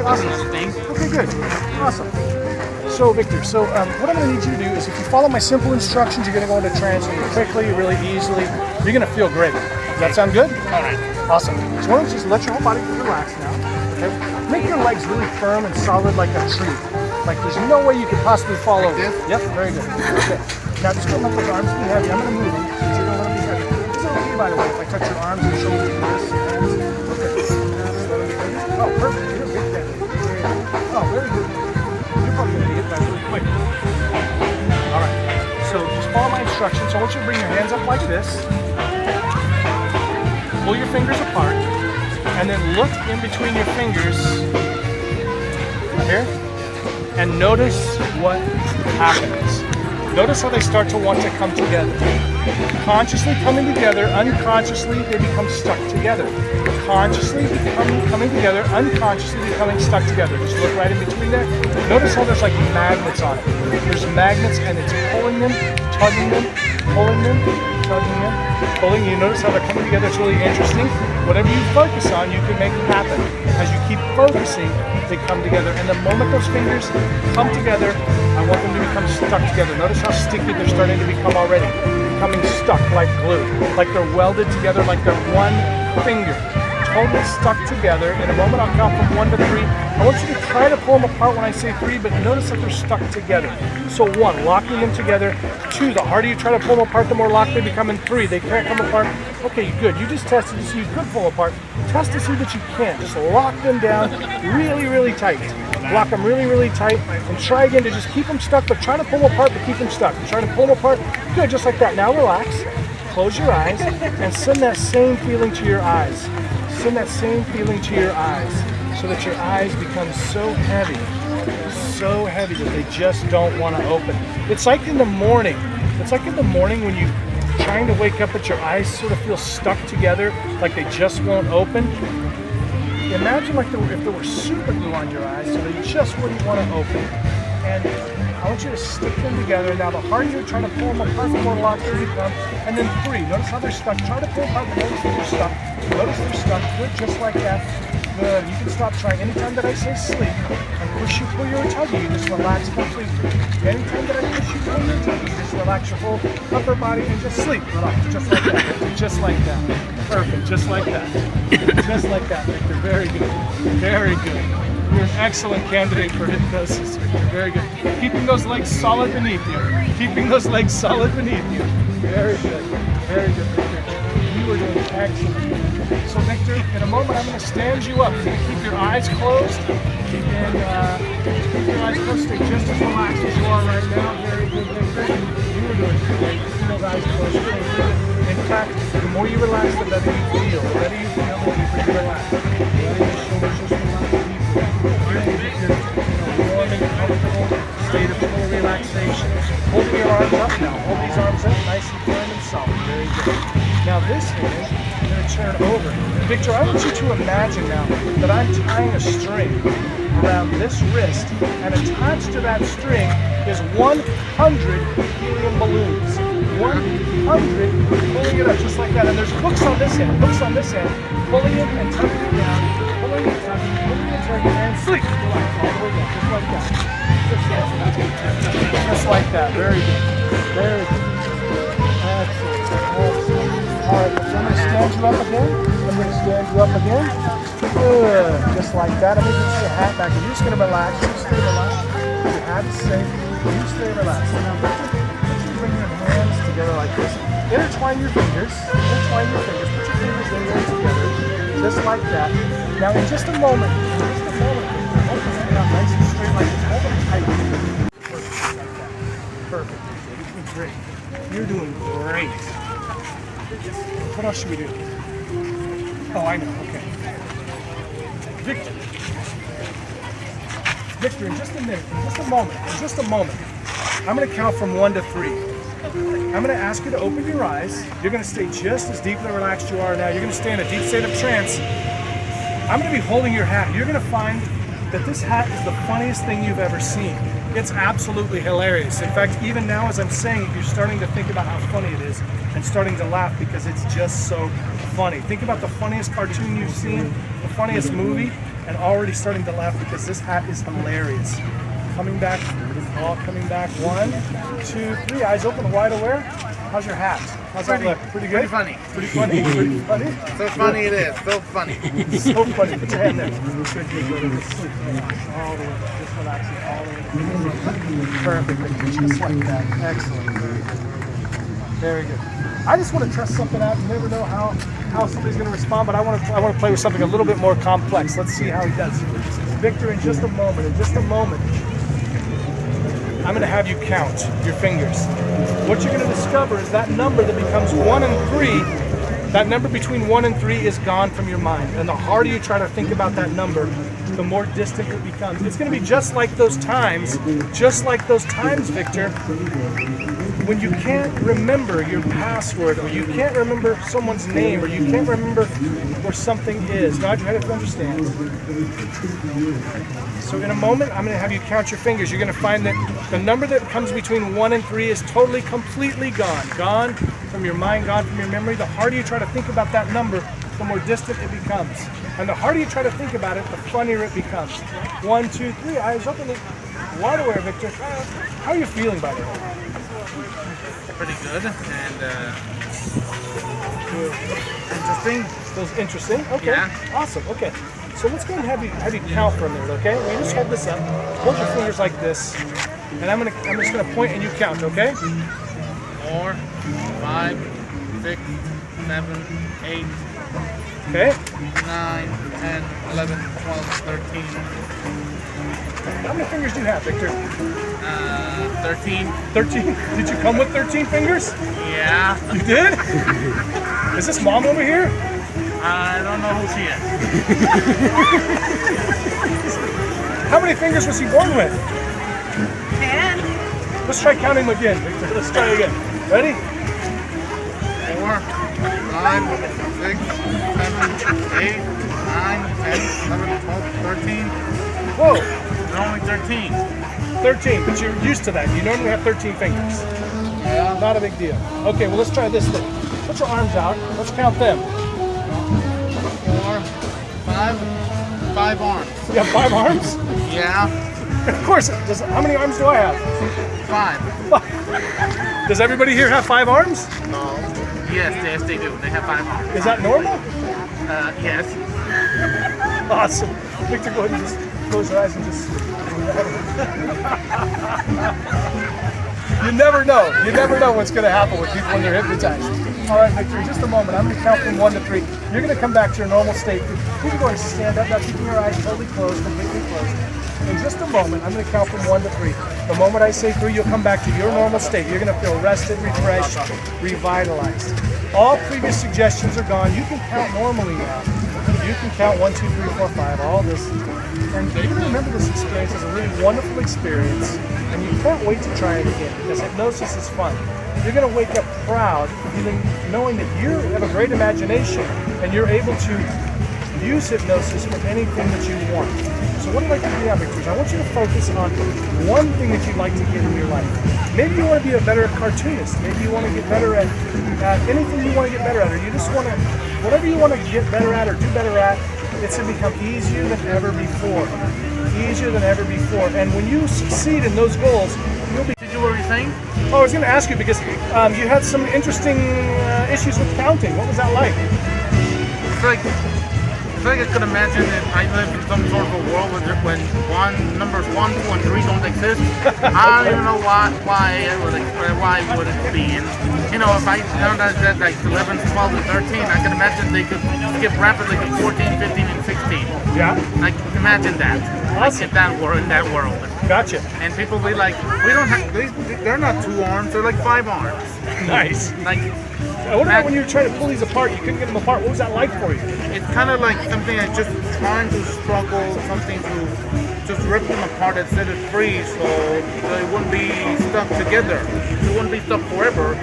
Awesome. Another thing. Okay, good. Awesome. So, Victor, what I'm going to need you to do is if you follow my simple instructions, you're going to go into trance really quickly, really easily. You're going to feel great. Does that sound good? All right. Awesome. So why don't you just let your whole body relax now. Okay? Make your legs really firm and solid like a tree. Like there's no way you could possibly fall over. Yep, very good. Okay. Now just don't let those arms be heavy. I'm going to move them since you don't let them be heavy. Is it okay, by the way, if I touch your arms and shoulders like this? Okay. Oh, perfect. You're a big fan. Oh, very good. You're probably going to get that really quick. All right. So just follow my instructions. So I want you to bring your hands up like this. Pull your fingers apart. And then look in between your fingers. Right here. And notice what happens. Notice how they start to want to come together. Consciously coming together, unconsciously they become stuck together. Consciously coming together, unconsciously becoming stuck together. Just look right in between there. Notice how there's like magnets on it. There's magnets and it's pulling them, tugging them, pulling them, tugging them, pulling. You notice how they're coming together. It's really interesting. Whatever you focus on, you can make it happen. As you keep focusing, they come together. And the moment those fingers come together, I want them to become stuck together. Notice how sticky they're starting to become already. Becoming stuck like glue. Like they're welded together, like they're one finger. Totally stuck together. In a moment, I'll count from 1 to 3. I want you to try to pull them apart when I say 3, but notice that they're stuck together. So 1, locking them together. 2, the harder you try to pull them apart, the more locked they become. And 3, they can't come apart. Okay, good. You just tested to see you could pull apart. Test to see that you can't. Just lock them down really, really tight. Lock them really, really tight. And try again to just keep them stuck, but try to pull them apart, but keep them stuck. Try to pull them apart. Good, just like that. Now relax. Close your eyes and send that same feeling to your eyes. Send that same feeling to your eyes so that your eyes become so heavy that they just don't want to open. It's like in the morning. It's like in the morning when you're trying to wake up but your eyes sort of feel stuck together, like they just won't open. Imagine like if there were super glue on your eyes so they just wouldn't want to open. And I want you to stick them together. Now the harder you're trying to pull them apart, the more locked they become. And then 3, notice how they're stuck. Try to pull apart, but notice that they're stuck. Notice they're stuck. Good, just like that. Good. You can stop trying. Anytime that I say sleep and push you, pull your tuggy, you just relax completely. Anytime that I push you, pull your tuggy, you just relax your whole upper body and just sleep. Relax, just like that. Just like that. Perfect. Just like that. Just like that, Victor. Very good. Very good. You're an excellent candidate for hypnosis. Very good. Keeping those legs solid beneath you. Keeping those legs solid beneath you. Very good. Very good, Victor. You are doing excellent. So, Victor, in a moment, I'm going to stand you up. So keep your eyes closed. And keep your eyes closed. Stay just as relaxed as you are right now. Very good, Victor. You are doing great. Keep those eyes closed. Really good. In fact, the more you relax, the better you feel. The better you feel, the deeper you relax. The better your shoulders just relax deeper. You're in a warm and comfortable state of total relaxation. Holding your arms up now. Hold these arms up nice and firm and solid. Very good. Now this hand, I'm going to turn over. Victor, I want you to imagine now that I'm tying a string around this wrist, and attached to that string is 100 helium balloons. 100, pulling it up just like that. And there's hooks on this end, pulling it and tugging it down, pulling it, tugging, pulling it, tugging, and sleep. Relax all the way down, just like that. Just like that. Very good. Very good. Excellent. Excellent. All right, I'm going to stand you up again. I'm going to stand you up again. Good. Just like that. I'm going to put your hat back. You're just going to relax. You stay relaxed. Your hat is safe. You stay relaxed. And now, bring your hands together like this. Intertwine your fingers. Intertwine your fingers. Put your fingers in there together. Just like that. Now, in just a moment, hold your hand out nice and straight like this. Hold it tight. Perfect. Like that. Perfect. You're doing great. You're doing great. What else should we do? Oh, I know. Okay. Victor, in just a minute, in just a moment, I'm going to count from 1 to 3. I'm going to ask you to open your eyes. You're going to stay just as deeply relaxed you are now. You're going to stay in a deep state of trance. I'm going to be holding your hat. You're going to find that this hat is the funniest thing you've ever seen. It's absolutely hilarious. In fact, even now as I'm saying it, you're starting to think about how funny it is and starting to laugh because it's just so funny. Think about the funniest cartoon you've seen, the funniest movie, and already starting to laugh because this hat is hilarious. Coming back, all coming back. 1, 2, 3. Eyes open, wide aware. How's your hat? How's that look? Pretty good? Pretty funny. Pretty funny? Pretty funny? So funny it is. So funny. So funny. Put your hand there. Good, good. Just sleep. All the way. Just relaxing all the way. Perfect. Just like that. Excellent. Very good. I just want to test something out. You never know how somebody's going to respond, but I want to play with something a little bit more complex. Let's see how he does. Victor, in just a moment, I'm going to have you count your fingers. What you're going to discover is that number that becomes 1 and 3, that number between 1 and 3 is gone from your mind. And the harder you try to think about that number, the more distant it becomes. It's going to be just like those times, Victor, when you can't remember your password, or you can't remember someone's name, or you can't remember where something is. Nod your head if you understand. So in a moment, I'm going to have you count your fingers. You're going to find that the number that comes between 1 and 3 is totally, completely gone. Gone from your mind, gone from your memory. The harder you try to think about that number, the more distant it becomes. And the harder you try to think about it, the funnier it becomes. 1, 2, 3, eyes open, wide aware, Victor. How are you feeling, by the way? Pretty good and interesting. Feels interesting? Okay. Yeah. Awesome. Okay. So let's go ahead and have you count for a minute, okay? Well, you just hold this up. Hold your fingers like this. And I'm just gonna point and you count, okay? 4, 5, 6, 7, 8. Okay. 9, 10, 11, 12, 13. How many fingers do you have, Victor? 13. 13? Did you come with 13 fingers? Yeah. You did? Is this mom over here? I don't know who she is. How many fingers was he born with? 10. Let's try counting them again, Victor. Let's try again. Ready? 4, 5, 6, 7, 8, 9, 10, 11, 12, 13. Whoa. They're only 13. 13, but you're used to that. You normally have 13 fingers. Yeah. Not a big deal. Okay, well, let's try this thing. Put your arms out. Let's count them. 4, 5 arms. You got 5 arms? Yeah. Of course. How many arms do I have? 5. Does everybody here have 5 arms? No. Yes, they do. They have 5 arms. Is that normal? Yes. Awesome. Victor, go ahead and just close your eyes and just... You never know. You never know what's going to happen with people when they're hypnotized. All right, Victor, in just a moment, I'm going to count from 1 to 3. You're going to come back to your normal state. You can go ahead and stand up, now keeping your eyes totally closed, completely closed. In just a moment, I'm going to count from 1 to 3. The moment I say 3, you'll come back to your normal state. You're going to feel rested, refreshed, revitalized. All previous suggestions are gone. You can count normally now. You can count 1, 2, 3, 4, 5, all this. And you're going to remember this experience as a really wonderful experience. And you can't wait to try it again because hypnosis is fun. You're going to wake up proud, even knowing that you have a great imagination and you're able to use hypnosis for anything that you want. So what I'd like to do now, Victor, is I want you to focus on one thing that you'd like to get in your life. Maybe you want to be a better cartoonist. Maybe you want to get better at anything you want to get better at, or you just want to, whatever you want to get better at or do better at, it's going to become easier than ever before. Easier than ever before. And when you succeed in those goals, you'll be... Did you what were you saying? Oh, I was going to ask you because you had some interesting issues with counting. What was that like? It's like I could imagine that I live in some sort of a world when numbers 1, 2, and 3 don't exist. I don't even know why it wouldn't be. And you know, if I know that like 11, 12, and 13, I can imagine they could skip rapidly to 14, 15, and 16. Yeah. Like imagine that. Awesome. Like in that world. Gotcha. And people be like, we don't have. They're not 2 arms. They're like 5 arms. Nice. Like. What about when you were trying to pull these apart? You couldn't get them apart. What was that like for you? It's kind of like something I just trying to struggle, something to just rip them apart and set it free so they wouldn't be stuck together. They wouldn't be stuck forever.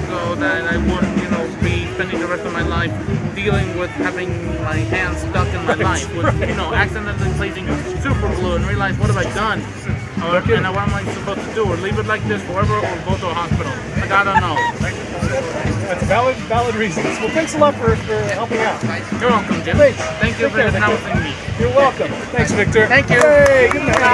So that I wouldn't, be spending the rest of my life dealing with having my hands stuck in my life. With, accidentally placing super glue and realize, what have I done? And what am I supposed to do? Or leave it like this forever or go to a hospital? Like, I don't know. That's valid reasons. Well, thanks a lot for helping out. You're welcome, Jim. Thanks. Thank you for announcing me. You're welcome. Thanks, Victor. Thank you. Hey, good night.